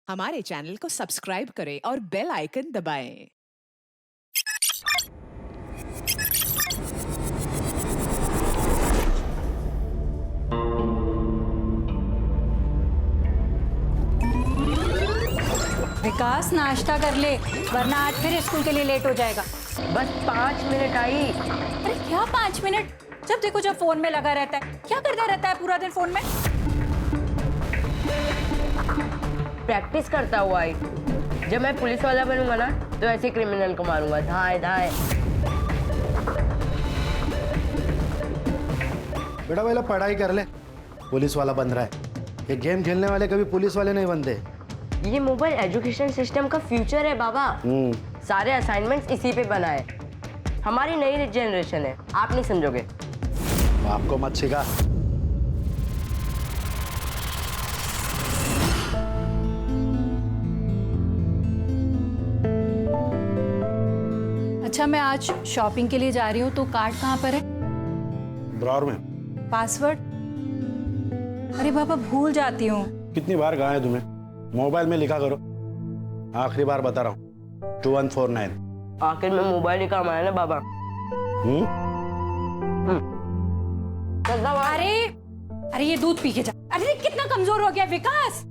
हमारे चैनल को सब्सक्राइब करें और बेल आइकन दबाएं। विकास नाश्ता कर ले, वरना आज फिर स्कूल के लिए लेट हो जाएगा। बस 5 मिनट आई। अरे क्या 5 मिनट? जब देखो जब फोन में लगा रहता है। क्या करता रहता है पूरा दिन फोन में? प्रैक्टिस करता हुआ आई। जब मैं पुलिस वाला बनूंगा ना तो ऐसे क्रिमिनल को मारूंगा, धाए धाए। बेटा पहले पढ़ाई कर ले, पुलिस वाला बन रहा है। ये गेम खेलने वाले कभी पुलिस वाले नहीं बनते। ये मोबाइल एजुकेशन सिस्टम का फ्यूचर है बाबा। सारे असाइनमेंट्स इसी पे बना है। हमारी नई जनरेशन है, आप नहीं समझोगे। आपको मत सिखा। अच्छा, मैं आज शॉपिंग के लिए जा रही हूँ, तो कार्ड कहाँ पर है? ड्रॉअर में। पासवर्ड? अरे बाबा, भूल जाती हूँ। कितनी बार कहा है तुम्हें, मोबाइल में लिखा करो। आखिरी बार बता रहा हूँ, 2149। आखिर में मोबाइल ही काम आया ना बाबा। अरे ये दूध पी के जा। अरे कितना कमजोर हो गया विकास।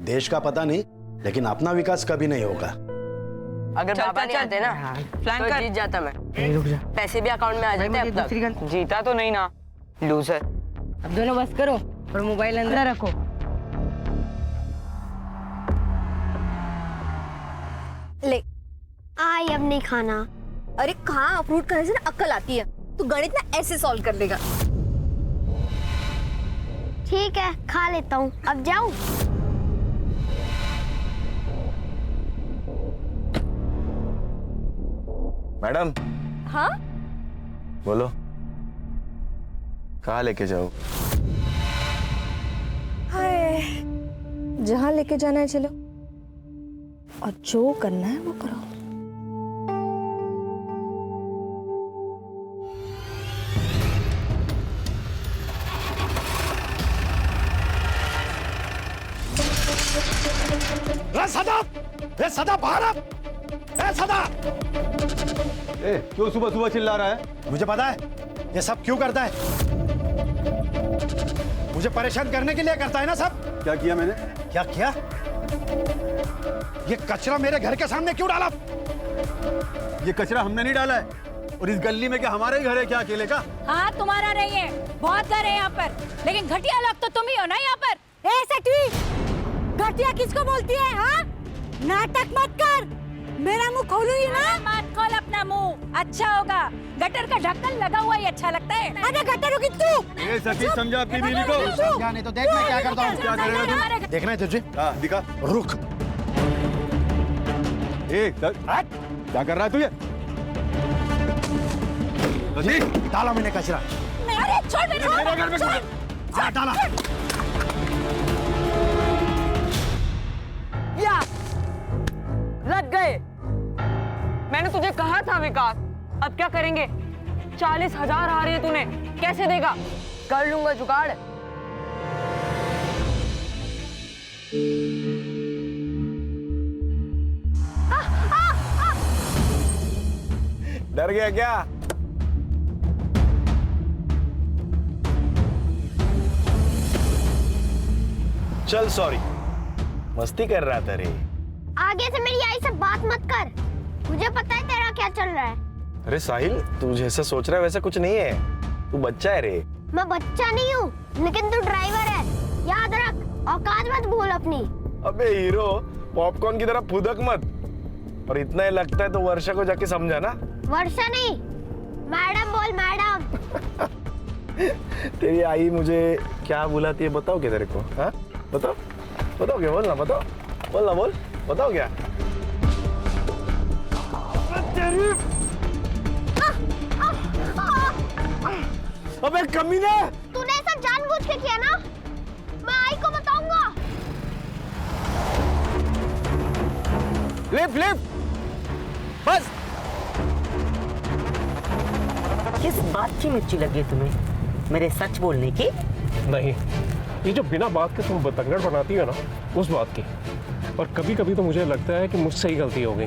देश का पता नहीं, लेकिन अपना विकास कभी नहीं होगा। अगर बाबा नहीं आते ना प्लान तो कर। जीत जाता मैं। रुक जा। पैसे भी अकाउंट में आ जाते अब तक। जीता तो नहीं ना, लूजर। अब दोनों बस करो और मोबाइल अंदर रखो। ले आई, अब नहीं खाना। अरे कहाँ, फ्रूट खाने से ना अक्ल आती है। तू गणित ना ऐसे सॉल्व कर देगा। ठीक है, खा लेता हूँ। अब जाऊँ? मैडम। हाँ, बोलो, कहाँ लेके जाओ? हाय, जहाँ लेके जाना है चलो, और जो करना है वो करो। सदा बाहर आ। सदा, क्यों सुबह सुबह चिल्ला रहा है? मुझे पता है ये सब क्यों करता है। मुझे परेशान करने के लिए करता है ना सब। क्या किया मैंने? क्या किया? ये कचरा मेरे घर के सामने क्यों डाला? ये कचरा हमने नहीं डाला है। और इस गली में क्या हमारा ही घर है क्या अकेले का? हाँ, तुम्हारा नहीं है, बहुत घर है यहाँ पर, लेकिन घटिया लोग तो तुम ही हो ना यहाँ पर। ए सटवी, घटिया किसको बोलती है? हाँ, नाटक मत कर, मेरा मुंह खोलूंगी ना। मत खोल अपना मुंह, अच्छा होगा। गटर का ढक्कन लगा हुआ ही अच्छा लगता है। अरे गटर होगी तू। ए सची, समझा अपनी बीवी को। समझा नहीं तो देख मैं क्या करता हूँ। क्या करेगा तू? देखना है तुझे? हाँ, दिखा। रुक। क्या कर रहा है तू ये? सची, डाला मैंने कचरा। अरे छोड़ मेरे को। मेरे घर में हाँ, डाला। या लग गए। मैंने तुझे कहा था विकास। अब क्या करेंगे? 40,000 आ रही है, तूने कैसे देगा? कर लूंगा जुगाड़। डर गया क्या? चल सॉरी, मस्ती कर रहा था रे। आगे से मेरी आई से बात मत कर। मुझे पता है तेरा क्या चल रहा है। अरे साहिल, तू जैसा सोच रहा है वैसा कुछ नहीं है। तू बच्चा है रे। मैं बच्चा नहीं हूँ, लेकिन तू ड्राइवर है, याद रख। औकात मत भूल अपनी। अबे हीरो, पॉपकॉर्न की तरह फुदक मत। और इतना ही लगता है तो वर्षा को जाके समझा ना। वर्षा नहीं, मैडम बोल, मैडम। तेरी आई मुझे क्या बुलाती है बताओ क्या तेरे को? हाँ बताओ, बताओ क्या? बोलना, बताओ, बोलना, बोल, बताओ क्या? अबे कमीने! तूने ऐसा जानबूझ के किया ना? मैं आई को बताऊंगा। लिफ्ट, लिफ्ट, बस। किस बात की मिर्ची लगी है तुम्हें? मेरे सच बोलने की? नहीं, ये जो बिना बात के तुम बतंगड़ बनाती हो ना, उस बात की। और कभी कभी तो मुझे लगता है कि मुझसे ही गलती हो गई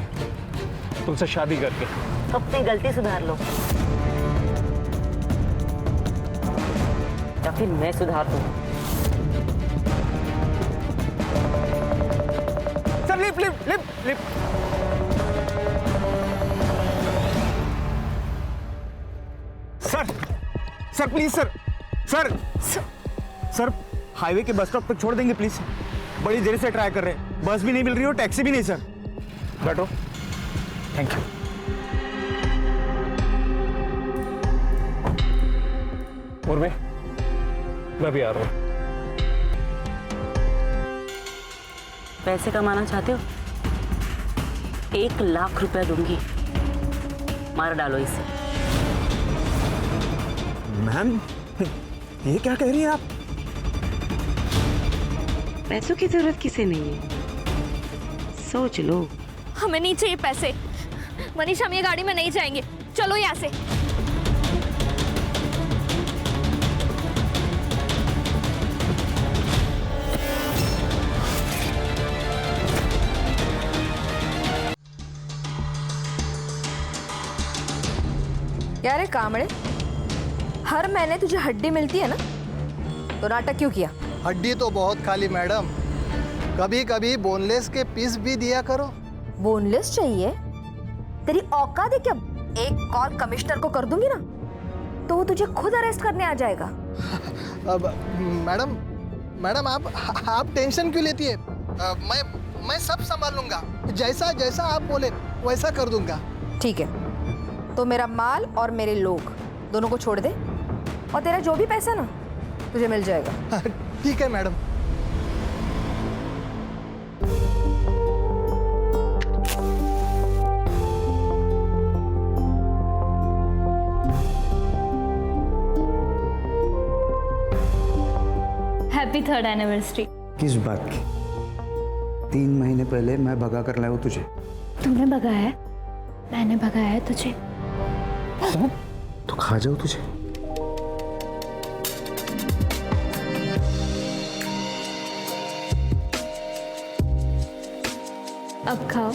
तुमसे शादी करके। अपनी गलती सुधार लो या फिर मैं सुधार दूं। Sir lift lift lift lift. Sir sir please sir sir sir highway के बस स्टॉप तक छोड़ देंगे प्लीज। बड़ी देर से ट्राई कर रहे हैं, बस भी नहीं मिल रही और टैक्सी भी नहीं सर। बैठो। Thank you. उर्मी, मैं भी आ रहा हूँ। पैसे कमाना चाहते हो? 1 लाख रुपया दूंगी, मार डालो इसे। मैम ये क्या कह रही हैं आप? पैसों की जरूरत किसे नहीं है, सोच लो। हमें नहीं चाहिए पैसे। मनीष, हम ये गाड़ी में नहीं जाएंगे, चलो यहाँ से। क्या रे कामड़े, हर महीने तुझे हड्डी मिलती है ना, तो नाटक क्यों किया? हड्डी तो बहुत खाली मैडम, कभी कभी बोनलेस के पीस भी दिया करो। बोनलेस चाहिए? तेरी औकात है क्या? एक कॉल कमिश्नर को कर दूंगी ना तो वो तुझे खुद अरेस्ट करने आ जाएगा। अब मैडम मैडम आप टेंशन क्यों लेती है? मैं सब संभाल लूंगा, जैसा जैसा आप बोले वैसा कर दूंगा। ठीक है, तो मेरा माल और मेरे लोग दोनों को छोड़ दे और तेरा जो भी पैसा ना तुझे मिल जाएगा। ठीक है मैडम। Happy 3rd anniversary. किस बात की? 3 महीने पहले मैं भगा कर लाया हूँ तुझे। तुमने भगाया है? मैंने भगाया है तुझे? तो खा जाओ तुझे। अब खाओ।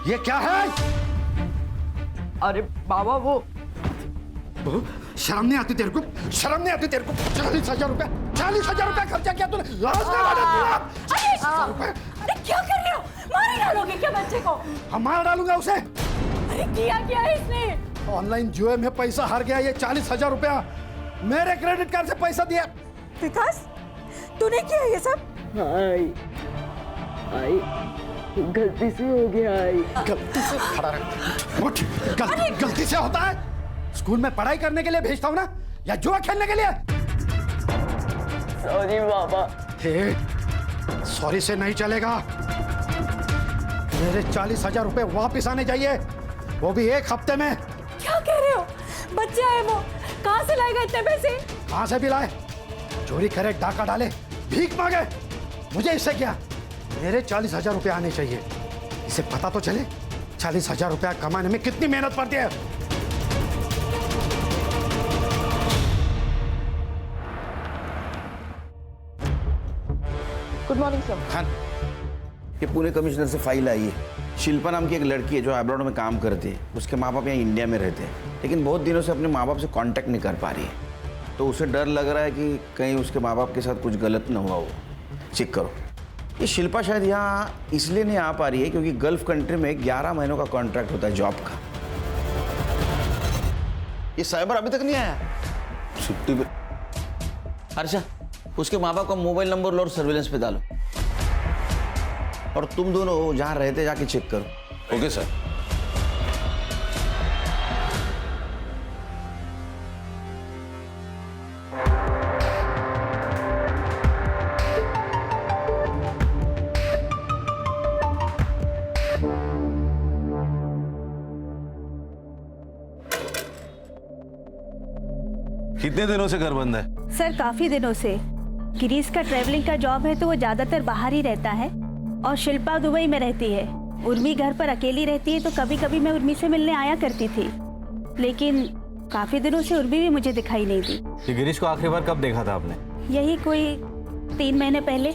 ये क्या है? अरे बाबा वो शर्म नहीं आती तेरे को? शर्म नहीं आती तेरे को? 40,000 रुपया, 40,000 रुपया खर्चा किया तूने। लाज नहीं बना तू? अरे क्या कर रहे हो? मार डालोगे क्या बच्चे को? हम मार डालूंगा उसे। अरे किया क्या है इसने? ऑनलाइन जुए में पैसा हार गया। ये 40,000 रुपया मेरे क्रेडिट कार्ड से पैसा दिया। विकास, तूने किया ये सब? आई गलती से हो गया। आई गलती से खड़ा रह। उठ। गलती से होता है? स्कूल में पढ़ाई करने के लिए भेजता हूँ ना, या जुआ खेलने के लिए? सॉरी बाबा। सॉरी से नहीं चलेगा। मेरे 40,000 रुपए वापिस आने चाहिए, वो भी 1 हफ्ते में। क्या कह रहे हो? बच्चा है वो, कहाँ से लाएगा इतने पैसे? कहाँ से भी लाए? चोरी करे, डाका डाले, भीख मांगे, मुझे इससे क्या? मेरे 40,000 रुपए आने चाहिए। इसे पता तो चले 40,000 रुपया कमाने में कितनी मेहनत पड़ती है। Good morning sir. खान, ये पुणे कमिश्नर से फाइल आई है। शिल्पा नाम की एक लड़की है जो अब्रॉड में काम करती है। उसके माँ बाप यहाँ इंडिया में रहते हैं, लेकिन बहुत दिनों से अपने माँ बाप से कांटेक्ट नहीं कर पा रही है। तो उसे डर लग रहा है कि कहीं उसके माँ बाप के साथ कुछ गलत ना हुआ हो। चेक करो। ये शिल्पा शायद यहाँ इसलिए नहीं आ पा रही है क्योंकि गल्फ कंट्री में 11 महीनों का कॉन्ट्रैक्ट होता है जॉब का। ये साइबर अभी तक नहीं आया छुट्टी पे। हर्षा, उसके माँ बाप का मोबाइल नंबर लो और सर्विलेंस पे डालो, और तुम दोनों जहाँ रहते जाके चेक करो। Okay sir. कितने दिनों से घर बंद है? सर काफी दिनों से गिरीश का ट्रैवलिंग का जॉब है, तो वो ज्यादातर बाहर ही रहता है और शिल्पा दुबई में रहती है। उर्मी घर पर अकेली रहती है, तो कभी कभी मैं उर्मी से मिलने आया करती थी, लेकिन काफी दिनों से उर्मी भी मुझे दिखाई नहीं दी। ये गिरीश को आखिरी बार कब देखा था आपने? यही कोई 3 महीने पहले,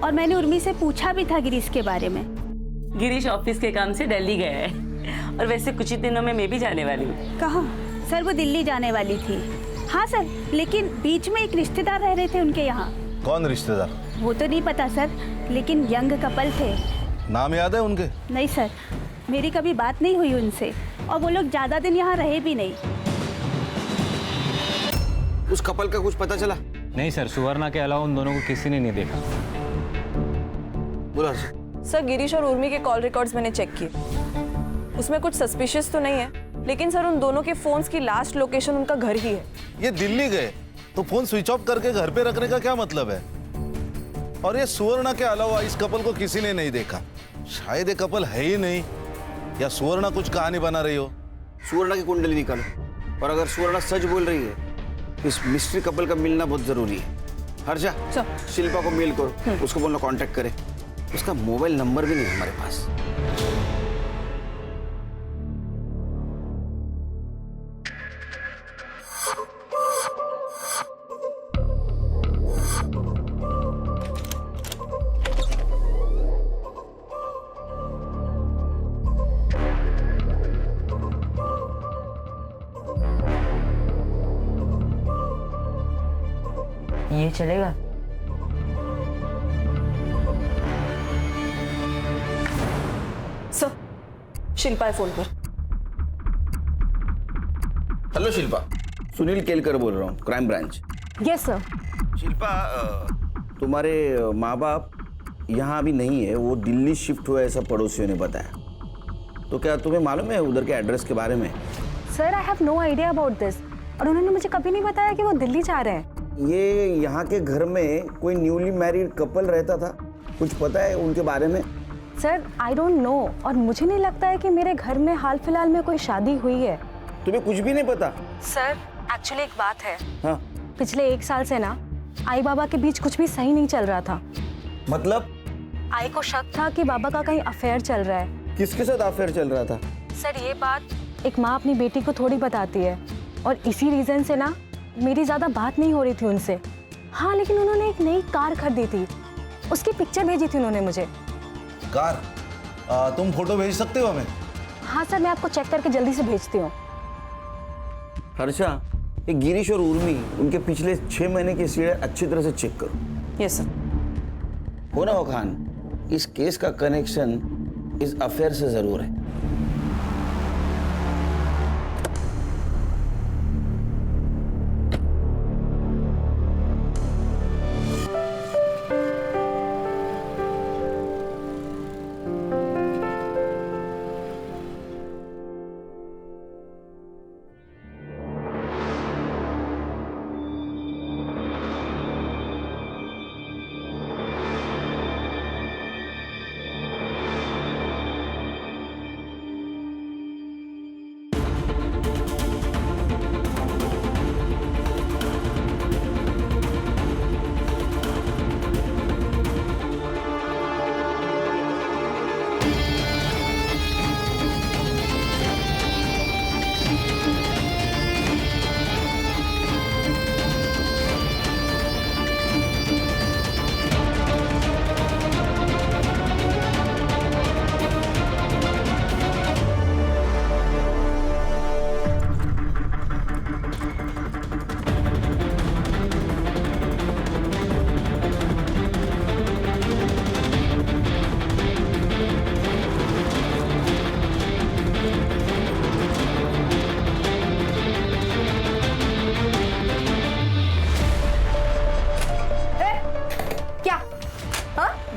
और मैंने उर्मी से पूछा भी था गिरीश के बारे में। गिरीश ऑफिस के काम से दिल्ली गया है और वैसे कुछ ही दिनों में मैं भी जाने वाली हूँ। कहाँ? सर वो दिल्ली जाने वाली थी। हाँ सर, लेकिन बीच में एक रिश्तेदार रह रहे थे उनके यहाँ। कौन रिश्तेदार? वो तो नहीं पता सर, लेकिन यंग कपल थे। नाम याद है उनके? नहीं सर, मेरी कभी बात नहीं हुई उनसे, और वो लोग ज्यादा दिन यहाँ रहे भी नहीं। उस कपल का कुछ पता चला? नहीं सर, सुवर्णा के अलावा उन दोनों को किसी ने नहीं देखा। बोला सर, गिरीश और उर्मी के कॉल रिकॉर्ड्स मैंने चेक किए, उसमें कुछ सस्पिशियस तो नहीं है, लेकिन सर उन दोनों के फोन्स की लास्ट लोकेशन उनका घर ही है। ये दिल्ली गए तो फोन स्विच ऑफ करके घर पे रखने का क्या मतलब है? और ये सुवर्णा के अलावा इस कपल को किसी ने नहीं देखा। शायद ये कपल है ही नहीं, या सुवर्णा कुछ कहानी बना रही हो। सुवर्णा की कुंडली निकालो, और अगर सुवर्णा सच बोल रही है तो इस मिस्ट्री कपल का मिलना बहुत जरूरी है। हर्षा, शिल्पा को मेल करो, उसको बोलना कांटेक्ट करे। उसका मोबाइल नंबर भी नहीं है हमारे पास। ये चलेगा? सर, शिल्पा है फोन पर। हेलो शिल्पा, सुनील केलकर बोल रहा हूँ, crime branch. Yes sir. Shilpa, तुम्हारे माँ बाप यहाँ अभी नहीं है, वो दिल्ली शिफ्ट हुआ ऐसा पड़ोसियों ने बताया। तो क्या तुम्हें मालूम है उधर के एड्रेस के बारे में? Sir, I have no idea about this, और उन्होंने मुझे कभी नहीं बताया कि वो दिल्ली जा रहे हैं। ये यहाँ के घर में कोई न्यूली मैरिड कपल रहता था, कुछ पता है उनके बारे में? सर, आई डोंट नो, और मुझे नहीं लगता है कि मेरे घर में हाल फिलहाल में कोई शादी हुई है। तुम्हें कुछ भी नहीं पता? सर, एक्चुअली एक बात है। हाँ? पिछले 1 साल से ना आई बाबा के बीच कुछ भी सही नहीं चल रहा था। मतलब? आई को शक था कि बाबा का कहीं अफेयर चल रहा है। किसके साथ अफेयर चल रहा था? सर, ये बात एक माँ अपनी बेटी को थोड़ी बताती है, और इसी रीजन से ना मेरी ज्यादा बात नहीं हो रही थी उनसे। हाँ, लेकिन उन्होंने एक नई कार खरीदी थी, उसकी पिक्चर भेजी थी उन्होंने मुझे। कार? तुम फोटो भेज सकते हो हमें? हाँ सर, मैं आपको चेक करके जल्दी से भेजती हूँ। हर्षा, ये गिरीश और उर्मी, उनके पिछले 6 महीने की सीढ़ियाँ अच्छी तरह से चेक करो। Yes sir. हो ना हो खान, इस केस का कनेक्शन इस अफेयर से जरूर है।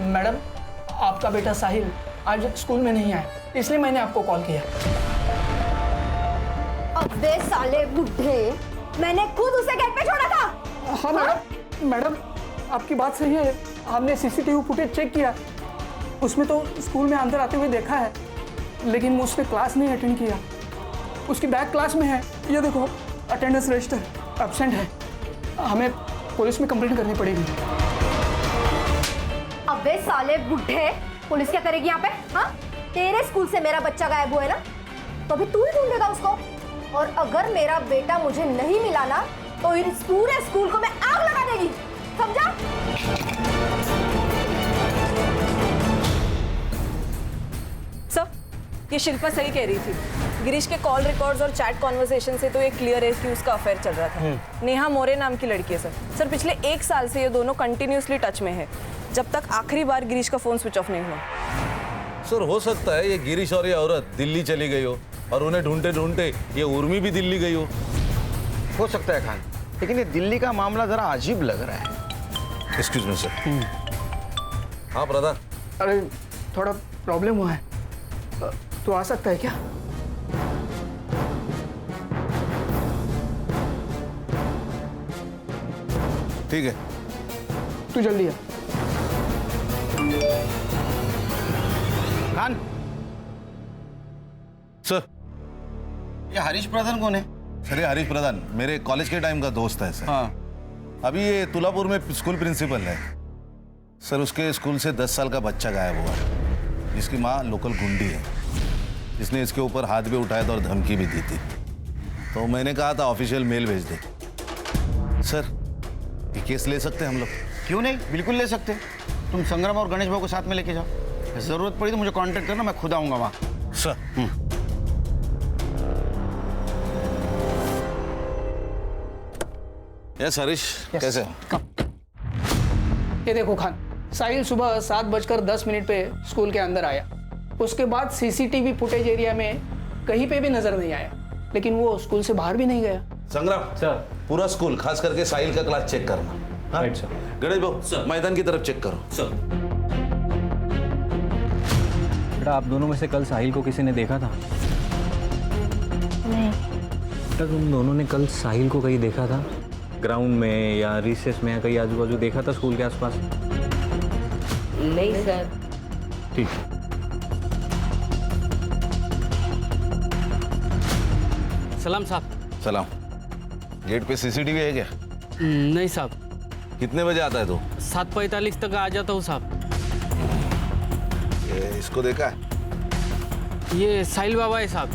मैडम, आपका बेटा साहिल आज स्कूल में नहीं आया, इसलिए मैंने आपको कॉल किया। अबे साले बुड्ढे, मैंने खुद उसे गेट पे छोड़ा था। हाँ मैडम, आपकी बात सही है। हमने सीसीटीवी फुटेज चेक किया, उसमें तो स्कूल में अंदर आते हुए देखा है, लेकिन उसने क्लास नहीं अटेंड किया। उसकी बैक क्लास में है, ये देखो अटेंडेंस रजिस्टर एब्सेंट है। हमें पुलिस में कंप्लेंट करनी पड़ेगी। अबे साले बुढ़े, पुलिस क्या करेगी यहाँ पे? हाँ, तेरे स्कूल से मेरा बच्चा गायब हुआ है ना, तो अभी तू ही ढूंढेगा उसको। और अगर मेरा बेटा मुझे नहीं मिला ना, तो इस पूरे स्कूल को मैं आग लगा देगी, समझा? सर, ये शिल्पा सही कह रही थी। गिरीश के कॉल रिकॉर्ड्स और चैट कॉन्वर्सेशन से तो ये क्लियर है कि उसका अफेयर चल रहा था। नेहा मोरे नाम की लड़की है सर। पिछले 1 साल से ये दोनों कंटिन्यूसली टच में है, जब तक आखिरी बार गिरीश का फोन स्विच ऑफ नहीं हुआ। सर हो सकता है ये गिरीश और ये औरत दिल्ली चली गई हो और उन्हें ढूंढते ढूंढते ये उर्मी भी दिल्ली गई हो सकता है खान, लेकिन ये दिल्ली का मामला जरा अजीब लग रहा है। Excuse me sir. हाँ प्रधान। अरे थोड़ा प्रॉब्लम हुआ है, तो आ सकता है क्या? ठीक है, तू जल्दी आ। खान सर, ये हरीश प्रधान कौन है? सर ये हरीश प्रधान मेरे कॉलेज के टाइम का दोस्त है सर। हाँ। अभी ये तुलापुर में स्कूल प्रिंसिपल है सर। उसके स्कूल से 10 साल का बच्चा गायब हुआ है, जिसकी माँ लोकल गुंडी है, जिसने इसके ऊपर हाथ भी उठाया था और धमकी भी दी थी। तो मैंने कहा था ऑफिशियल मेल भेज दे। सर ये केस ले सकते हैं हम लोग? क्यों नहीं, बिल्कुल ले सकते। तुम संग्राम और गणेश भाऊ को साथ में लेके जाओ, जरूरत पड़ी तो मुझे कांटेक्ट करना, मैं खुद आऊंगा वहाँ। सर यस हरीश, कैसे हो? ये देखो खान, साहिल सुबह 7:10 पे स्कूल के अंदर आया। उसके बाद सीसीटीवी फुटेज एरिया में कहीं पे भी नजर नहीं आया, लेकिन वो स्कूल से बाहर भी नहीं गया। संग्राम सर, पूरा स्कूल खास करके साहिल का क्लास चेक करना। Right sir. गणेश भाऊ मैदान की तरफ चेक करो। सर बेटा, आप दोनों में से कल साहिल को किसी ने देखा था? नहीं। बेटा, तुम दोनों ने कल साहिल को कहीं देखा था? ग्राउंड में या रिसेस में या कहीं आजू बाजू देखा था स्कूल के आसपास? नहीं सर। ठीक। सलाम साहब। सलाम। गेट पे सीसीटीवी है क्या? नहीं साहब। कितने बजे आता है तू? 7:45 तक आ जाता हूँ साहब। इसको देखा है? ये साहिल बाबा है साहब,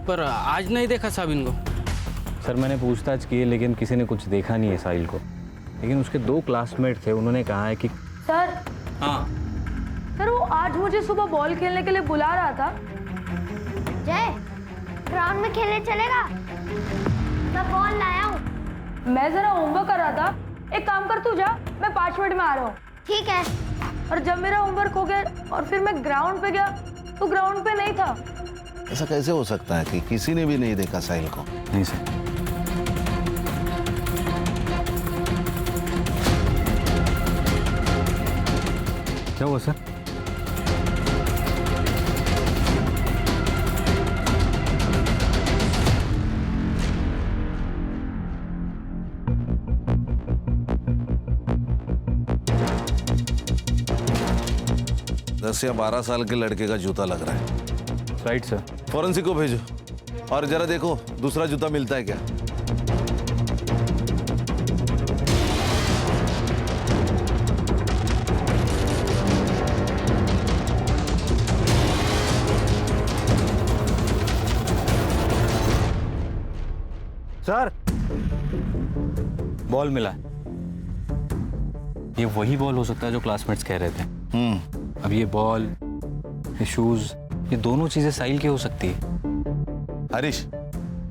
पर आज नहीं देखा साहब इनको। सर मैंने पूछताछ की है, लेकिन किसी ने कुछ देखा नहीं है साहिल को। लेकिन उसके 2 क्लासमेट थे, उन्होंने कहा है कि सर। हाँ सर, वो आज मुझे सुबह बॉल खेलने के लिए बुला रहा था। जय, ग्राउंड में खेलने चलेगा? मैं बॉल लाया हूँ। मैं जरा होमवर्क कर रहा था। एक काम कर, तू जा, मैं 5 मिनट में आ रहा हूँ। ठीक है। और जब मेरा होमवर्क हो गया और फिर मैं ग्राउंड पे गया, तो ग्राउंड पे नहीं था। ऐसा कैसे हो सकता है कि किसी ने भी नहीं देखा साहिल को? नहीं सर। क्या हुआ सर? दस या 12 साल के लड़के का जूता लग रहा है। Right sir. फॉरेंसिक को भेजो और जरा देखो दूसरा जूता मिलता है क्या। सर बॉल मिला। ये वही बॉल हो सकता है जो क्लासमेट्स कह रहे थे। अब ये बॉल, ये शूज, ये दोनों चीजें साहिल की हो सकती है। हरीश,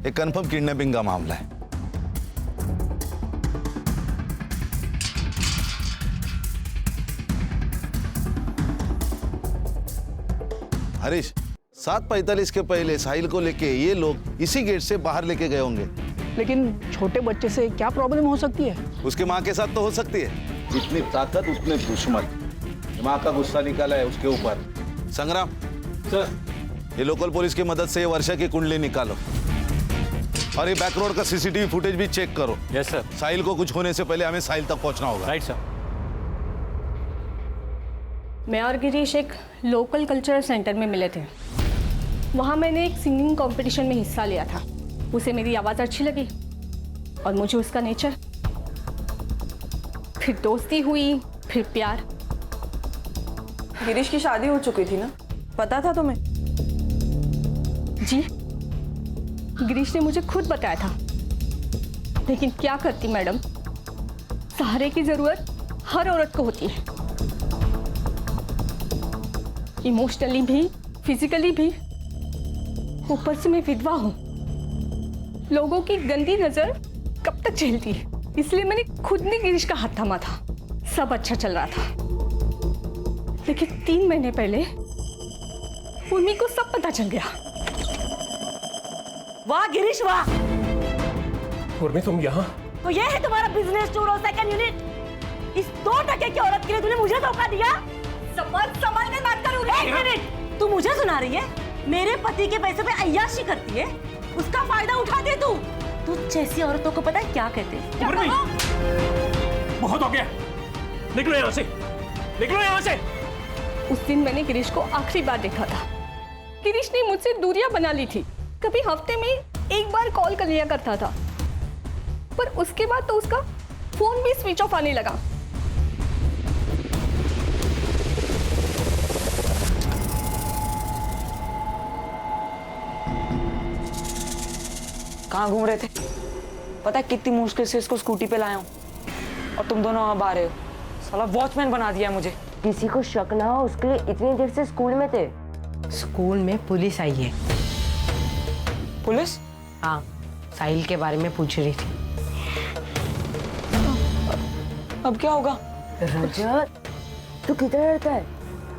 एक कंफर्म किडनैपिंग का मामला है। हरीश, 7:45 के पहले साहिल को लेके ये लोग इसी गेट से बाहर लेके गए होंगे। लेकिन छोटे बच्चे से क्या प्रॉब्लम हो सकती है? उसके माँ के साथ तो हो सकती है। जितनी ताकत उतने दुश्मन। माँ का गुस्सा निकाला है उसके ऊपर। संग्राम सर, ये लोकल पुलिस की मदद से ये वर्षा की कुंडली निकालो और ये बैक रोड का सीसीटीवी फुटेज भी चेक करो। Yes sir. साहिल को कुछ होने से पहले हमें साहिल तक पहुंचना होगा। Right sir. मैं और गिरीश एक लोकल कल्चरल सेंटर में मिले थे। वहाँ मैंने एक सिंगिंग कंपटीशन में हिस्सा लिया था। उसे मेरी आवाज़ अच्छी लगी और मुझे उसका नेचर फिर दोस्ती हुई, फिर प्यार। गिरीश की शादी हो चुकी थी ना, पता था तुम्हें? जी, गिरीश ने मुझे खुद बताया था, लेकिन क्या करती मैडम, सहारे की जरूरत हर औरत को होती है, इमोशनली भी, फिजिकली भी। ऊपर से मैं विधवा हूं, लोगों की गंदी नजर कब तक झेलती है, इसलिए मैंने खुद ने गिरीश का हाथ थामा था। सब अच्छा चल रहा था, लेकिन 3 महीने पहले उर्मी को सब पता चल गया। वाह गिरीश वाह! उर्मी तुम यहाँ? तो ये है तुम्हारा बिजनेस टूर और सेकंड यूनिट? इस 2 टके की औरत के लिए तूने मुझे धोखा दिया? संभल के बात करूँ। 1 मिनट, तू मुझे सुना रही है? मेरे पति के पैसे पे अय्याशी करती है, उसका फायदा उठा दे तू। तू जैसी औरतों को पता है क्या कहते हैं? उर्मी, बहुत हो गया, निकलो यहाँ से, निकलो यहाँ से। उस दिन मैंने गिरीश को आखिरी बार देखा था। गिरीश ने मुझसे दूरियां बना ली थी, कभी हफ्ते में 1 बार कॉल कर लिया करता था, पर उसके बाद तो उसका फोन भी स्विच ऑफ आने लगा। कहाँ घूम रहे थे? पता है कितनी मुश्किल से इसको स्कूटी पे लाया हूँ, और तुम दोनों अब आ रहे हो। साला वॉचमैन बना दिया मुझे। किसी को शक ना हो उसके लिए इतनी देर से स्कूल में थे। स्कूल में पुलिस आई है। पुलिस? हाँ, साहिल के बारे में पूछ रही थी। अब क्या होगा? रजत, तू कितना डरता है?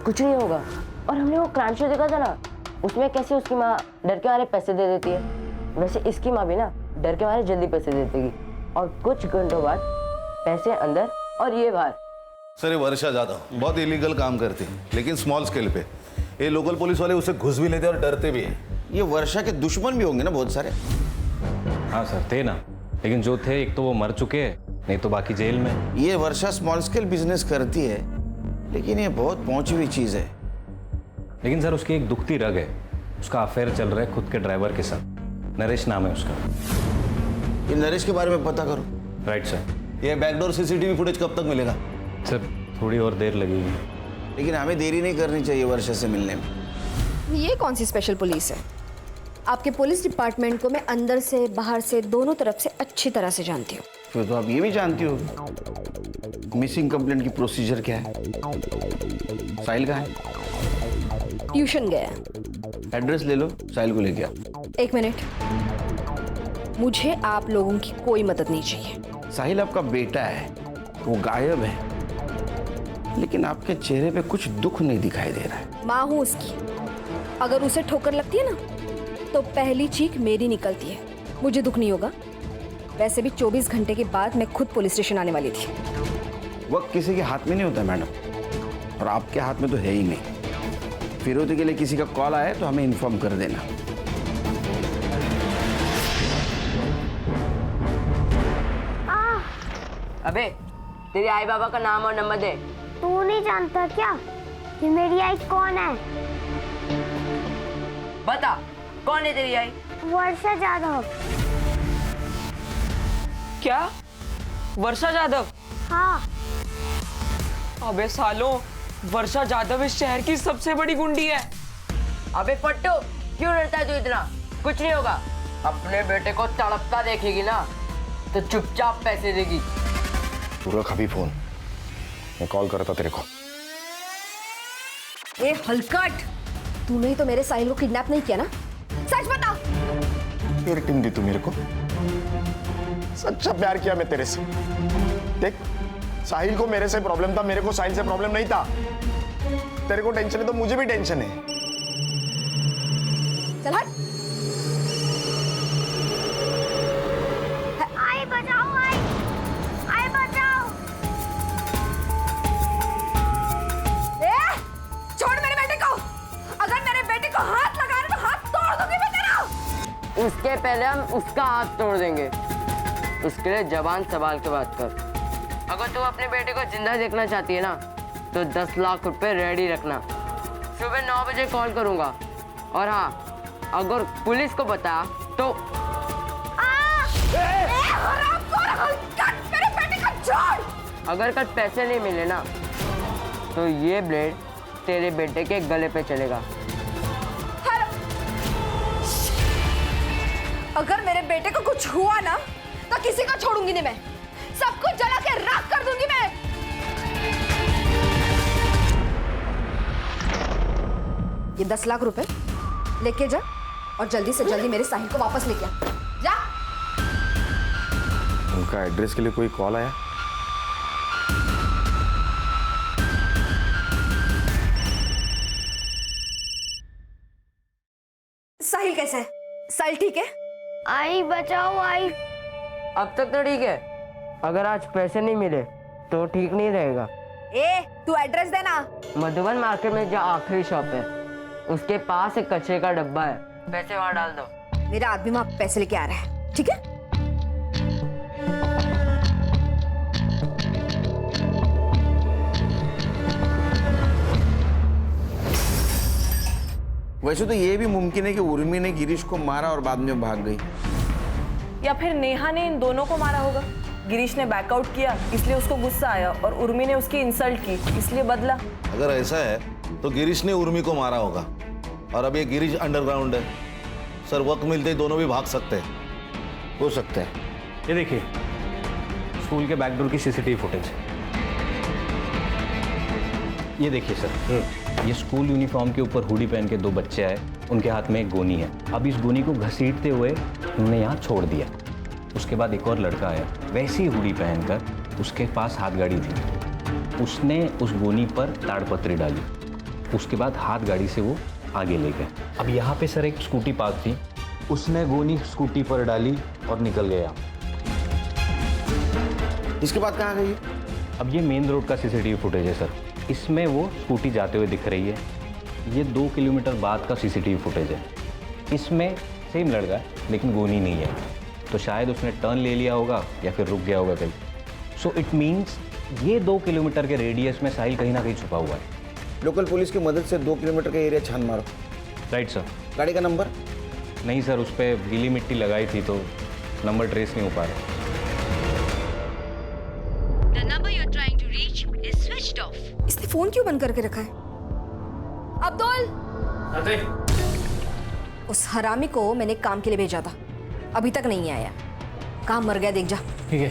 कुछ नहीं होगा। और हमने वो क्राइम शो देखा था ना, उसमें कैसे उसकी माँ डर के मारे पैसे दे देती है, वैसे इसकी माँ भी ना डर के मारे जल्दी पैसे दे देगी, और कुछ घंटों बाद पैसे अंदर और ये बाहर। सर ये वर्षा जादव बहुत इलीगल काम करती है, लेकिन स्मॉल स्केल पे। ये लोकल पुलिस वाले उसे घुस भी लेते और डरते भी हैं। ये वर्षा के दुश्मन भी होंगे ना बहुत सारे। हाँ सर थे ना, लेकिन जो थे एक तो वो मर चुके हैं, नहीं तो बाकी जेल में। ये वर्षा स्मॉल स्केल बिजनेस करती है, लेकिन ये बहुत पहुंची हुई चीज है। लेकिन सर उसकी एक दुखती रग है, उसका अफेयर चल रहा है खुद के ड्राइवर के साथ। नरेश नाम है उसका। ये नरेश के बारे में पता करो। Right sir. ये बैकडोर सीसीटीवी फुटेज कब तक मिलेगा? सर थोड़ी और देर लगेगी, लेकिन हमें देरी नहीं करनी चाहिए वर्षा से मिलने में। ये कौन सी स्पेशल पुलिस है? आपके पुलिस डिपार्टमेंट को मैं अंदर से बाहर से दोनों तरफ से अच्छी तरह से जानती हूँ। फिर तो आप ये भी जानती हो मिसिंग कंप्लेंट की प्रोसीजर क्या है। साहिल कहाँ है? ट्यूशन गया। एड्रेस ले लो, साहिल को लेके आओ। 1 मिनट, मुझे आप लोगों की कोई मदद नहीं चाहिए। साहिल आपका बेटा है, वो गायब है, लेकिन आपके चेहरे पे कुछ दुख नहीं दिखाई दे रहा है। माँ हूँ उसकी, अगर उसे ठोकर लगती है ना तो पहली चीख मेरी निकलती है, मुझे दुख नहीं होगा। वैसे भी 24 घंटे के बाद मैं खुद पुलिस स्टेशन आने वाली थी। वक्त किसी के हाथ में नहीं होता मैडम, और आपके हाथ में तो है ही नहीं। फिरौती के लिए किसी का कॉल आया तो हमें इन्फॉर्म कर देना। अबे, तेरे आई बाबा का नाम और नंबर दे। तू नहीं जानता क्या कि मेरी आई कौन है? बता, कौन है तेरी आई? वर्षा जाधव। क्या? वर्षा जाधव? हाँ। अबे सालों, वर्षा जाधव इस शहर की सबसे बड़ी गुंडी है। अबे पट्टू, क्यों डरता है तू इतना? कुछ नहीं होगा। अपने बेटे को तड़पता देखेगी ना तो चुपचाप पैसे देगी। तू रख अभी फोन, मैं कॉल करता तेरे को। ए हलकट, तूने तो मेरे साहिल को किडनैप नहीं किया ना? सच बता। फिर टीम दी तू मेरे को। सच्चा प्यार किया मैं तेरे से। देख, साहिल को मेरे से प्रॉब्लम था, मेरे को साहिल से प्रॉब्लम नहीं था। तेरे को टेंशन है तो मुझे भी टेंशन है। चल हट। आई बचाओ, आई बचाओ। ए, छोड़ मेरे बेटे को। अगर मेरे बेटे को हाथ लगाया तो हाथ तोड़ दूंगी मैं तेरा। उसके पहले हम उसका हाथ तोड़ देंगे। उसके लिए जबान संभाल के बात कर। अगर तू अपने बेटे को जिंदा देखना चाहती है ना तो 10 लाख रुपए रेडी रखना। सुबह 9 बजे कॉल करूंगा। और हाँ, अगर पुलिस को बता तो मेरे बेटे को छोड़। अगर कल पैसे नहीं मिले ना तो ये ब्लेड तेरे बेटे के गले पे चलेगा। अगर मेरे बेटे को कुछ हुआ ना तो किसी को छोड़ूंगी नहीं मैं, सब कुछ जला के राख कर दूंगी मैं। ये 10 लाख रुपए लेके जा और जल्दी से जल्दी मेरे साहिल को वापस लेके आ। जा। उनका एड्रेस के लिए कोई कॉल आया? साहिल कैसा है? साहिल ठीक है? आई बचाओ आई। अब तक तो ठीक है, अगर आज पैसे नहीं मिले तो ठीक नहीं रहेगा। ए, तू एड्रेस देना। मधुबन मार्केट में जो आखिरी शॉप है उसके पास एक कचरे का डब्बा है, पैसे वहां डाल दो। मेरा आदमी वहां पैसे लेके आ रहा है, ठीक है? वैसे तो ये भी मुमकिन है कि उर्मी ने गिरीश को मारा और बाद में भाग गई, या फिर नेहा ने इन दोनों को मारा होगा। गिरीश ने बैकआउट किया इसलिए उसको गुस्सा आया और उर्मी ने उसकी इंसल्ट की इसलिए बदला। अगर ऐसा है तो गिरीश ने उर्मी को मारा होगा और अब ये गिरीश अंडरग्राउंड है। सर वक्त मिलते ही दोनों भी भाग सकते हैं। हो सकता है। ये देखिए स्कूल के बैकडोर की सीसीटीवी फुटेज। ये देखिए सर, ये स्कूल यूनिफॉर्म के ऊपर हुडी पहन के 2 बच्चे आए, उनके हाथ में एक गोनी है। अब इस गोनी को घसीटते हुए उन्होंने यहाँ छोड़ दिया। उसके बाद एक और लड़का आया वैसी हुडी पहनकर, उसके पास हाथ गाड़ी थी, उसने उस गोनी पर ताड़पत्री डाली, उसके बाद हाथ गाड़ी से वो आगे ले गए। अब यहाँ पे सर एक स्कूटी पार्क थी, उसने गोनी स्कूटी पर डाली और निकल गया। इसके बाद कहाँ गई? अब ये मेन रोड का सीसीटीवी फुटेज है सर, इसमें वो स्कूटी जाते हुए दिख रही है। ये 2 किलोमीटर बाद का सीसीटीवी फुटेज है, इसमें सेम लड़का है लेकिन गोनी नहीं है, तो शायद उसने टर्न ले लिया होगा या फिर रुक गया होगा कहीं। सो इट मीन्स ये 2 किलोमीटर के रेडियस में साहिल कहीं ना कहीं छुपा हुआ है। लोकल पुलिस की मदद से 2 किलोमीटर का एरिया छान मारो। Right sir. गाड़ी का नंबर? नहीं सर, उस पर गीली मिट्टी लगाई थी तो नंबर ट्रेस नहीं हो पा रहा। The number you're trying to reach is switched off. इसने फोन क्यों बंद करके रखा है? अब्दुल, उस हरामी को मैंने काम के लिए भेजा था, अभी तक नहीं आया। कहाँ मर गया देख जा। ठीक है।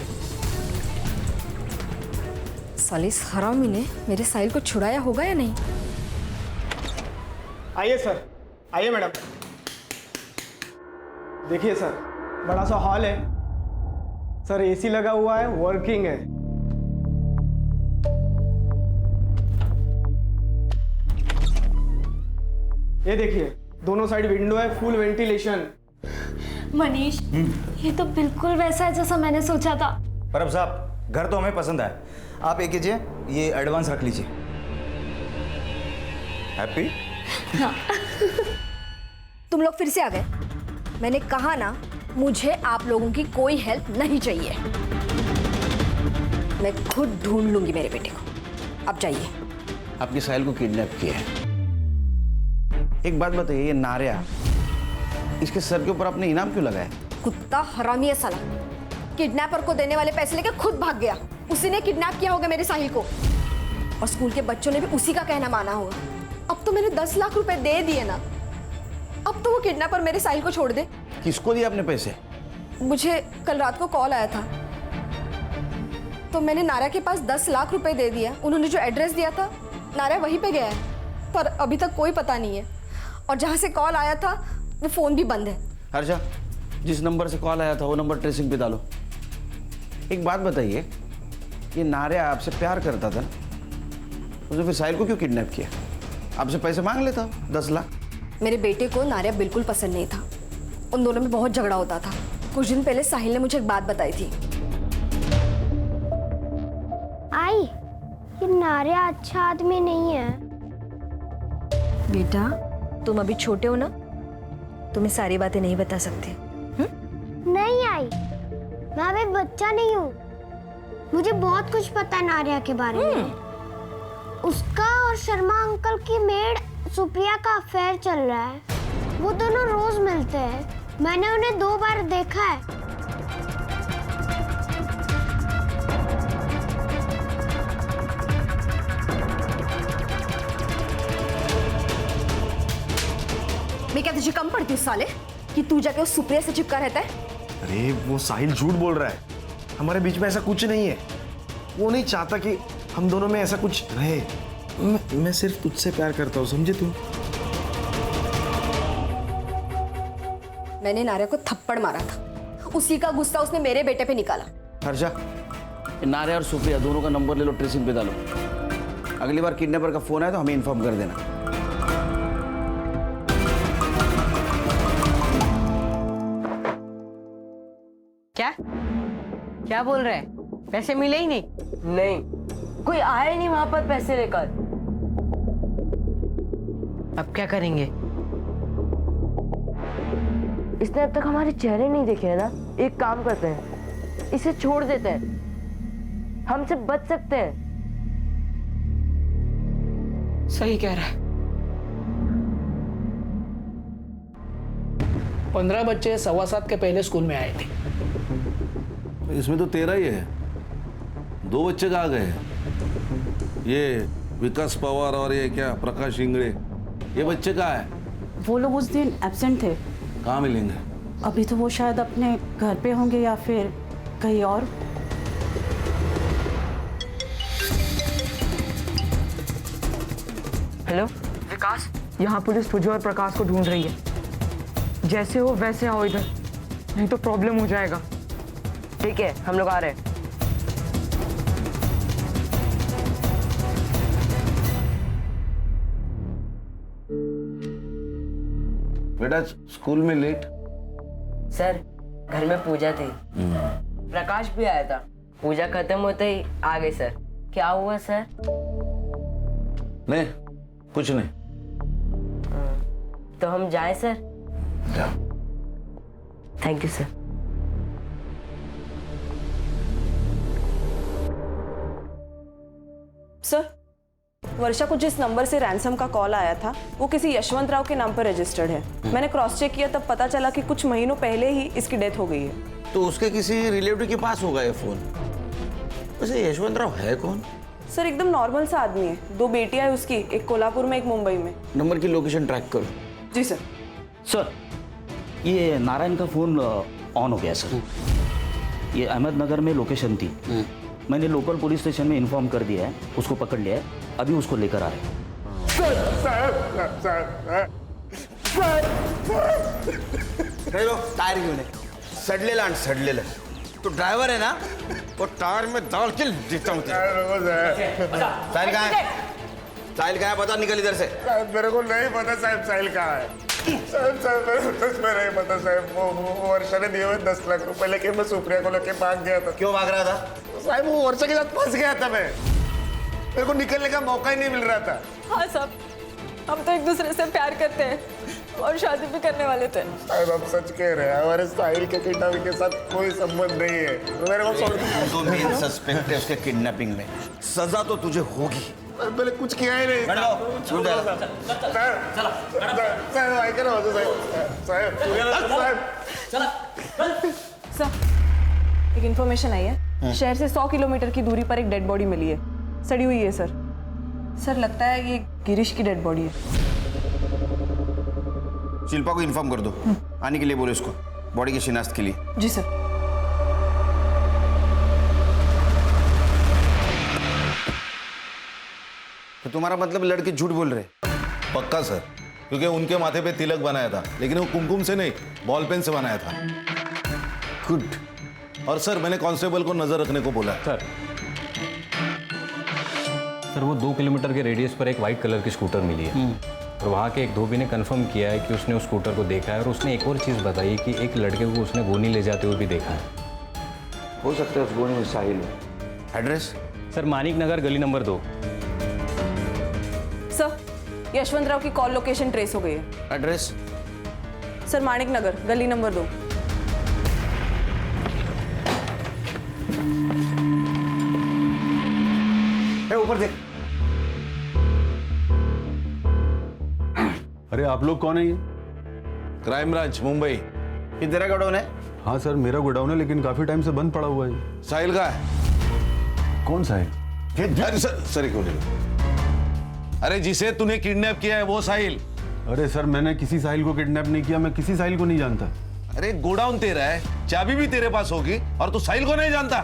साले इस हरामी ने मेरे साहिल को छुड़ाया होगा या नहीं? आइए सर, आइए मैडम। देखिए सर, बड़ा सा हॉल है सर, एसी लगा हुआ है, वर्किंग है। ये देखिए दोनों साइड विंडो है, फुल वेंटिलेशन। मनीष, ये तो बिल्कुल वैसा है जैसा मैंने सोचा था। परब साहब, घर तो हमें पसंद है, आप एक कीजिए, ये एडवांस रख लीजिए। हैप्पी? हाँ। तुम लोग फिर से आ गए। मैंने कहा ना, मुझे आप लोगों की कोई हेल्प नहीं चाहिए। मैं खुद ढूंढ लूंगी मेरे बेटे को। अब जाइए। आपके साहिल को किडनैप किया है। एक बात बताइए, ये नारिया, इसके सर के ऊपर आपने इनाम क्यों लगाया? कुत्ता हरामी है साला। किडनैपर को देने वाले पैसे लेकर खुद भाग गया। उसी ने किडनैप किया होगा मेरे साहिल को, और स्कूल के बच्चों ने भी उसी का कहना माना होगा। अब तो मैंने 10 लाख रुपए दे दिए ना, अब तो वो किडनैपर मेरे साहिल को छोड़ दे। किसको दिए आपने पैसे? मुझे कल रात को कॉल आया था, तो मैंने नारा के पास 10 लाख रुपए दे दिया। उन्होंने जो एड्रेस दिया था, नारा वहीं पे गया है, पर अभी तक कोई पता नहीं है। और जहाँ से कॉल आया था वो फोन भी बंद है। हर्षा, जिस नंबर से कॉल आया था वो नंबर ट्रेसिंग पे डालो। एक बात बताइए, ये नारिया आपसे प्यार करता था ना, उसने फिर साहिल को क्यों किडनैप किया? आपसे पैसे मांग लेता 10 लाख। मेरे बेटे को नारिया बिल्कुल पसंद नहीं था, उन दोनों में बहुत झगड़ा होता था। कुछ दिन पहले साहिल ने मुझे एक बात बताई थी। आई, ये नारिया अच्छा आदमी नहीं है। बेटा, तुम अभी छोटे हो ना, तुम्हें सारी बातें नहीं बता सकते। नहीं आई, मैं अभी बच्चा नहीं हूँ, मुझे बहुत कुछ पता है नारिया के बारे में। उसका और शर्मा अंकल की मेड सुप्रिया का अफेयर चल रहा है। वो दोनों रोज मिलते हैं, मैंने उन्हें 2 बार देखा है। मैं क्या तुझे कम पड़ती हूँ साले कि तू जाके उस सुप्रिया से चिपका रहता है? अरे वो साहिल झूठ बोल रहा है, हमारे बीच में ऐसा कुछ नहीं है। वो नहीं चाहता कि हम दोनों में ऐसा कुछ रहे। मैं सिर्फ तुझसे प्यार करता हूँ, समझे तू? मैंने नारिया को थप्पड़ मारा था, उसी का गुस्सा उसने मेरे बेटे पे निकाला। हर्षा, नारे और सुप्रिया दोनों का नंबर ले लो, ट्रेसिंग पे डालो। अगली बार किडनैपर का फोन आए तो हमें इन्फॉर्म कर देना। क्या क्या बोल रहे हैं? पैसे मिले ही नहीं? नहीं, कोई आया ही नहीं वहां पर पैसे लेकर। अब क्या करेंगे? इसने अब तक हमारे चेहरे नहीं देखे हैं ना। एक काम करते हैं, इसे छोड़ देते हैं, हमसे बच सकते हैं। सही कह रहा है। 15 बच्चे 7:15 के पहले स्कूल में आए थे। इसमें तो 13 ही है, 2 बच्चे कहाँ गए? ये विकास पवार और ये क्या प्रकाश इंगड़े, ये बच्चे कहाँ है? वो लोग उस दिन एब्सेंट थे। कहाँ मिलेंगे? अभी तो वो शायद अपने घर पे होंगे या फिर कहीं और। हेलो विकास, यहाँ पुलिस तुझे और प्रकाश को ढूंढ रही है। जैसे हो वैसे आओ इधर, नहीं तो प्रॉब्लम हो जाएगा। ठीक है, हम लोग आ रहे हैं। बेटा स्कूल में लेट? सर घर में पूजा थी, प्रकाश भी आया था। पूजा खत्म होते ही आ गए सर। क्या हुआ सर? नहीं कुछ नहीं। तो हम जाएं सर? जाओ। Thank you sir. सर, वर्षा को जिस नंबर से रैंसम का कॉल आया था वो किसी यशवंत राव के नाम पर रजिस्टर्ड है। मैंने क्रॉस चेक किया तब पता चला कि कुछ महीनों पहले ही इसकी डेथ हो गई है। तो उसके किसी रिलेटिव के पास होगा ये फोन। वैसे यशवंत राव है कौन? सर एकदम नॉर्मल सा आदमी है। 2 बेटियां है उसकी, एक कोल्हापुर में एक मुंबई में। नंबर की लोकेशन ट्रैक करो। जी सर। सर ये नारायण का फोन ऑन हो गया सर। ये अहमदनगर में लोकेशन थी, मैंने लोकल पुलिस स्टेशन में इन्फॉर्म कर दिया है, उसको पकड़ लिया है, अभी उसको लेकर आ रहे हैं। टायर क्यों नहीं? सडले लांड सडले ला। तो ड्राइवर है ना, वो टायर में डाल के देता हूँ। साहिल कहाँ है? साहिल कहाँ है? पता, निकल इधर से। मेरे को नहीं पता साहब साहिल कहाँ है। साहब मेरे नहीं पता साहब। वो वर्षा ने दिए हुए 10 लाख रुपए लेके मैं सुप्रिया को लेके भाग गया था। क्यों भाग रहा था? साहब वो वर्षा के साथ फंस गया था मैं। मेरे को निकलने का मौका ही नहीं मिल रहा था। हाँ साहब, हम तो एक दूसरे से प्यार करते हैं और शादी भी करने वाले थे। साहब आप सच कह रहे हैं, हमारे साहिल के किडनैपिंग के साथ कोई संबंध नहीं है। मेरे को तो मेन सस्पेक्ट है उसके किडनैपिंग में। सजा तो तुझे होगी। मैंने कुछ किया ही नहीं। सर एक इन्फॉर्मेशन आई है, शहर से 100 किलोमीटर की दूरी पर एक डेड बॉडी मिली है, सड़ी हुई है सर। सर लगता है ये गिरीश की डेड बॉडी है। शिल्पा को इन्फॉर्म कर दो, आने के लिए बोलो इसको, बॉडी की शिनाख्त के लिए। जी सर। तो तुम्हारा मतलब लड़के झूठ बोल रहे? पक्का सर, क्योंकि उनके माथे पे तिलक बनाया था, लेकिन वो कुमकुम से नहीं बॉल पेन से बनाया था। गुड। और सर मैंने कांस्टेबल को नजर रखने को बोला। सर वो 2 किलोमीटर के रेडियस पर एक वाइट कलर की स्कूटर मिली है और वहाँ के एक धोबी ने कंफर्म किया है कि उसने उस स्कूटर को देखा है और उसने एक और चीज़ बताई कि एक लड़के को उसने गोनी ले जाते हुए भी देखा है। हो सकता है उस गोनी में साहिल हो। एड्रेस? सर मानिक नगर गली नंबर 2। सर यशवंत राव की कॉल लोकेशन ट्रेस हो गई है। एड्रेस? सर मानिक नगर गली नंबर 2। ऊपर देख। अरे आप लोग कौन है? ये क्राइम ब्रांच मुंबई। ये तेरा गोडाउन है? हाँ सर मेरा गोडाउन है, लेकिन काफी टाइम से बंद पड़ा हुआ है। साहिल का है? कौन साहिल? अरे सर एक मिनट। अरे जिसे तूने किडनैप किया है वो साहिल। अरे सर, मैंने किसी साहिल को किडनैप नहीं किया, मैं किसी साहिल को नहीं जानता। अरे गोडाउन तेरा है, चाबी भी तेरे पास होगी और तू साहिल को नहीं जानता?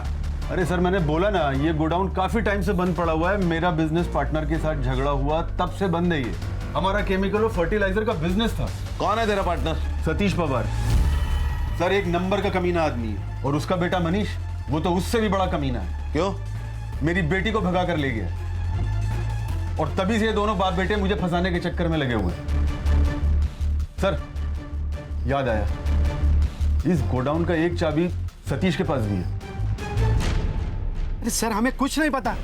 अरे सर, मैंने बोला ना, ये गोडाउन काफी टाइम से बंद पड़ा हुआ है। मेरा बिजनेस पार्टनर के साथ झगड़ा हुआ, तब से बंद है ये। हमारा केमिकल और फर्टिलाइजर का बिजनेस था। कौन है तेरा पार्टनर? सतीश पवार। सर, एक नंबर का कमीना आदमी है। और उसका बेटा मनीष, वो तो उससे भी बड़ा कमीना है। क्यों? मेरी बेटी को भगा कर ले गया और तभी से ये दोनों बाप बेटे मुझे फंसाने के चक्कर में लगे हुए हैं। सर, याद आया, इस गोडाउन का एक चाबी सतीश के पास भी है। अरे सर, हमें कुछ नहीं पता।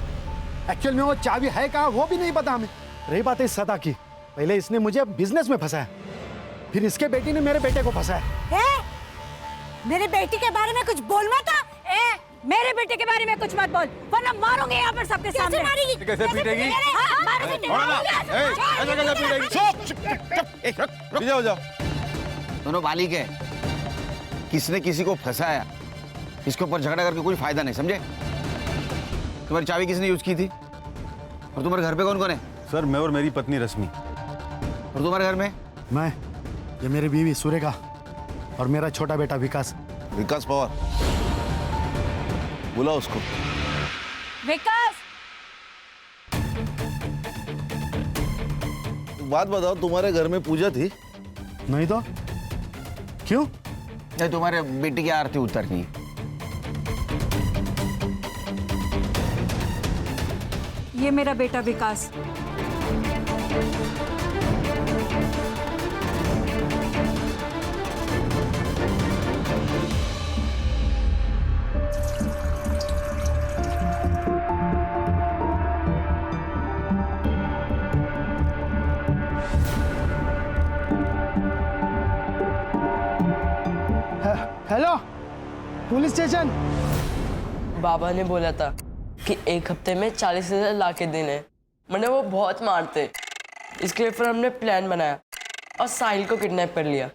एक्चुअल में वो चाबी है कहाँ वो भी नहीं पता हमें। रही बात है सदा की, पहले इसने मुझे बिजनेस में फंसाया, फिर इसके बेटी ने मेरे बेटे को फंसाया। मेरे बेटी के बारे में कुछ बोल मत। मेरे बेटे के बारे में कुछ मत बोल, वरना मारूंगी यहाँ पर सबके सामने। कैसे मारेगी? कैसे पीटेगी? हो जाओ। दोनों बालिक है, किसने किसी को फंसाया, इसके ऊपर झगड़ा करके कोई फायदा नहीं, समझे? तुम्हारी चाबी किसने यूज की थी? और तुम्हारे घर पे कौन कौन है? सर, मैं और मेरी पत्नी रश्मि। और तुम्हारे घर में? मैं, ये मेरी बीवी सुरेखा और मेरा छोटा बेटा विकास। विकास पवार, बुला उसको। विकास, बात बताओ, तुम्हारे घर में पूजा थी? नहीं तो क्यों? नहीं, तुम्हारे बेटी की आरती उतरनी है। ये मेरा बेटा विकास। Hello, police station. बाबा ने बोला था कि एक हफ्ते में 40,000 ला के देने, मैंने वो बहुत मारते, इसके लिए फिर हमने प्लान बनाया और साहिल को किडनैप कर लिया।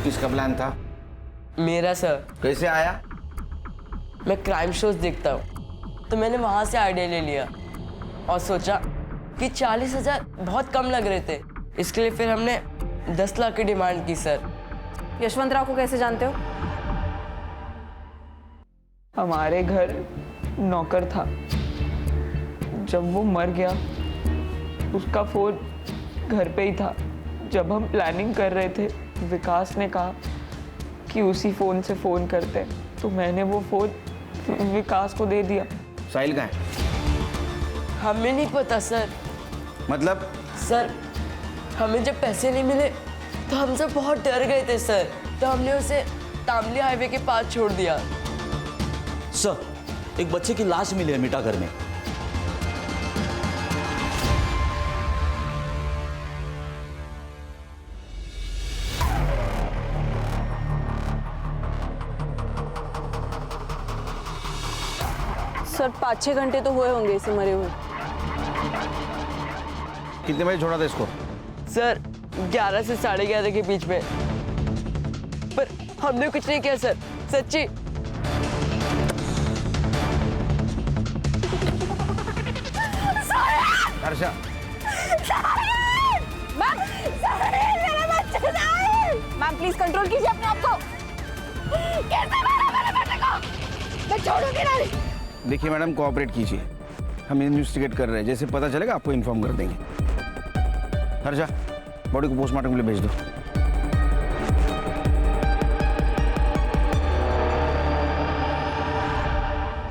किसका प्लान था? मेरा सर। कैसे आया? मैं क्राइम शोज देखता हूँ, तो मैंने वहां से आइडिया ले लिया और सोचा कि 40,000 बहुत कम लग रहे थे, इसके लिए फिर हमने 10 लाख की डिमांड की सर। यशवंत राव को कैसे जानते हो? हमारे घर नौकर था, जब वो मर गया उसका फोन घर पे ही था। जब हम प्लानिंग कर रहे थे, विकास ने कहा कि उसी फोन से फोन करते हैं, तो मैंने वो फोन विकास को दे दिया। साहिल कहाँ है? हमें नहीं पता सर। मतलब? सर, हमें जब पैसे नहीं मिले तो हम सब बहुत डर गए थे सर, तो हमने उसे तामली हाईवे के पास छोड़ दिया। सर, एक बच्चे की लाश मिली है मिठागर में। सर, 5-6 घंटे तो हुए होंगे इसे मरे हुए। कितने बजे छोड़ा था इसको? सर, 11 से 11:30 के बीच में, पर हमने कुछ नहीं किया सर, सच्ची। हर्षा, मैम प्लीज कंट्रोल कीजिए अपने आप को। कैसे मारा मेरे बेटे को? मैं छोड़ूंगी नहीं। देखिए मैडम, कोऑपरेट कीजिए, हम इन्वेस्टिगेट कर रहे हैं, जैसे पता चलेगा आपको इन्फॉर्म कर देंगे। हर्षा, बॉडी को पोस्टमार्टम के लिए भेज दो।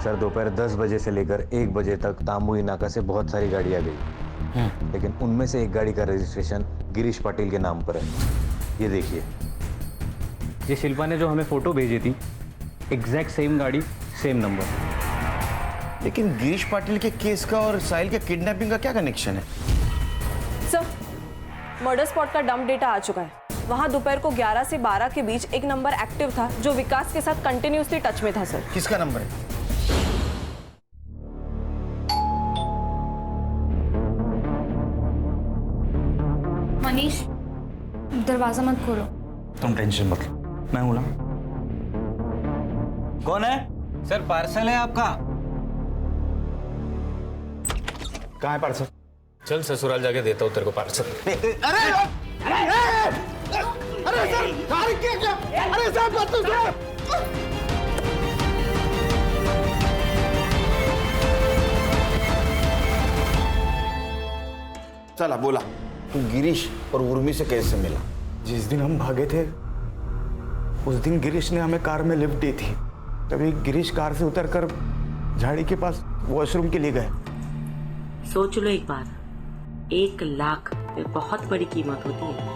सर, दोपहर 10 बजे से लेकर 1 बजे तक तामुई नाका से बहुत सारी गाड़ियाँ गई, लेकिन उनमें से एक गाड़ी का रजिस्ट्रेशन गिरीश पाटिल के नाम पर है। ये देखिए, ये शिल्पा ने जो हमें फोटो भेजी थी, एग्जैक्ट सेम गाड़ी, सेम नंबर। लेकिन गिरीश पाटिल के केस का और साहिल के किडनैपिंग का क्या कनेक्शन है? सर, मर्डर स्पॉट का डंप डेटा आ चुका है। वहाँ दोपहर को 11 से 12 के बीच एक नंबर एक्टिव था जो विकास के साथ कंटिन्यूसली टच में था सर। किसका नंबर है? मनीष, दरवाजा मत खोलो। तुम टेंशन मत लो, मैं हूं ना। कौन है? सर पार्सल है आपका। कहाँ है पार्सल? चल ससुराल जाके देता हूँ तेरे को पार्सल। अरे सर, अरे साहब बात तो सुनो। चला बोला, तू गिरीश और उर्मी से कैसे मिला? जिस दिन हम भागे थे उस दिन गिरीश ने हमें कार में लिफ्ट दी थी। तभी गिरीश कार से उतरकर झाड़ी के पास वॉशरूम के लिए गए। सोच लो एक बार, 1 लाख पे बहुत बड़ी कीमत होती है।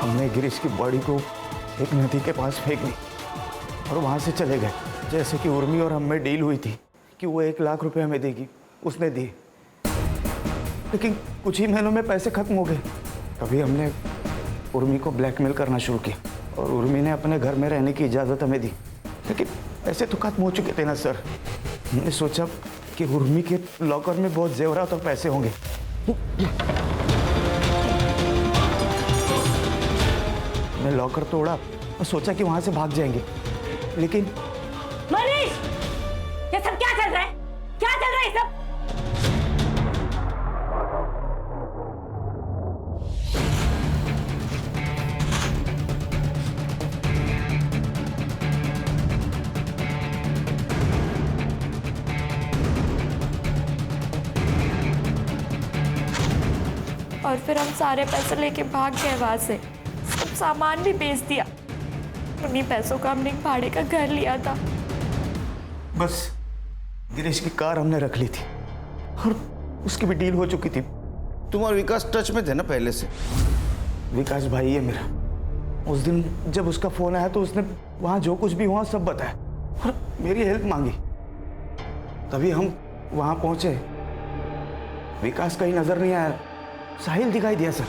हमने गिरीश की बॉडी को एक नदी के पास फेंक दी और वहां से चले गए। जैसे कि उर्मी और हम में डील हुई थी कि वो 1 लाख रुपए हमें देगी, उसने दिए। लेकिन कुछ ही महीनों में पैसे खत्म हो गए। तभी हमने उर्मी को ब्लैकमेल करना शुरू किया और उर्मी ने अपने घर में रहने की इजाज़त हमें दी। लेकिन पैसे तो खत्म हो चुके थे ना सर। हमने सोचा कि उर्मी के लॉकर में बहुत जेवरात और पैसे होंगे। मैं लॉकर तोड़ा और सोचा कि वहां से भाग जाएंगे, लेकिन मनीष, ये सब क्या चल रहा है? क्या चल रहा है ये सब? और फिर हम सारे पैसे लेके भाग गए वहां से, सब सामान भी बेच दिया। उन्हीं पैसों का हमने एक भाड़े का घर लिया था। बस गिरीश की कार हमने रख ली थी और उसकी भी डील हो चुकी थी। तुम और विकास टच में थे ना पहले से? विकास भाई है मेरा। उस दिन जब उसका फोन आया तो उसने वहां जो कुछ भी हुआ सब बताया और मेरी हेल्प मांगी। तभी हम वहां पहुंचे। विकास कहीं नजर नहीं आया, साहिल दिखाई दिया सर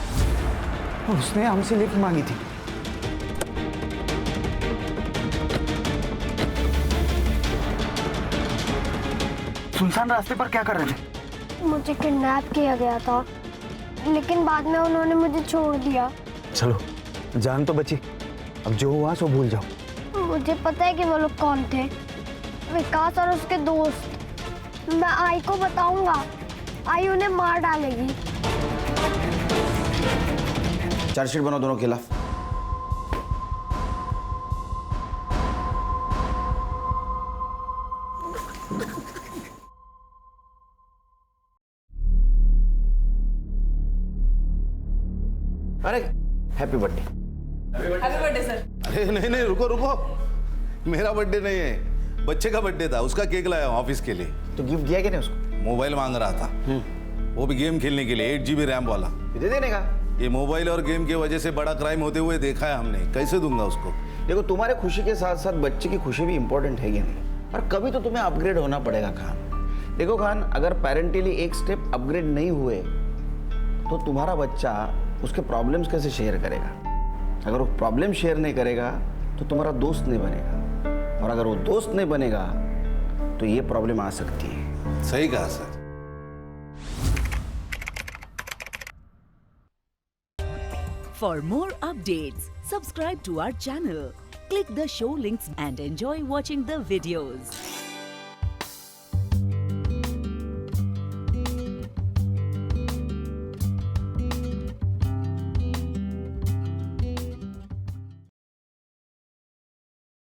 और उसने हमसे लिफ्ट मांगी थी। सुनसान रास्ते पर क्या कर रहे थे? मुझे किडनैप किया गया था, लेकिन बाद में उन्होंने मुझे छोड़ दिया। चलो, जान तो बची। अब जो हुआ सो भूल जाओ। मुझे पता है कि वो लोग कौन थे। विकास और उसके दोस्त। मैं आई को बताऊंगा, आई उन्हें मार डालेगी। चार्जशीट बनाओ दोनों के खिलाफ। अरे happy birthday. Happy birthday sir. अरे नहीं नहीं, रुको रुको, मेरा बर्थडे नहीं है, बच्चे का बर्थडे था, उसका केक लाया हूं ऑफिस के लिए। तो गिफ्ट दिया कि नहीं उसको? मोबाइल मांग रहा था, वो भी गेम खेलने के लिए, 8 GB रैम वाला। दे देने का। ये मोबाइल और गेम की वजह से बड़ा क्राइम होते हुए देखा है हमने, कैसे दूंगा उसको? देखो, तुम्हारे खुशी के साथ साथ बच्चे की खुशी भी इंपॉर्टेंट है कि नहीं, और कभी तो तुम्हें अपग्रेड होना पड़ेगा खान। देखो खान, अगर पेरेंटली एक स्टेप अपग्रेड नहीं हुए तो तुम्हारा बच्चा उसके प्रॉब्लम्स कैसे शेयर करेगा? अगर वो प्रॉब्लम शेयर नहीं करेगा तो तुम्हारा दोस्त नहीं बनेगा, और अगर वो दोस्त नहीं बनेगा तो ये प्रॉब्लम आ सकती है। सही कहा sir. For more updates, subscribe to our channel, click the show links and enjoy watching the videos.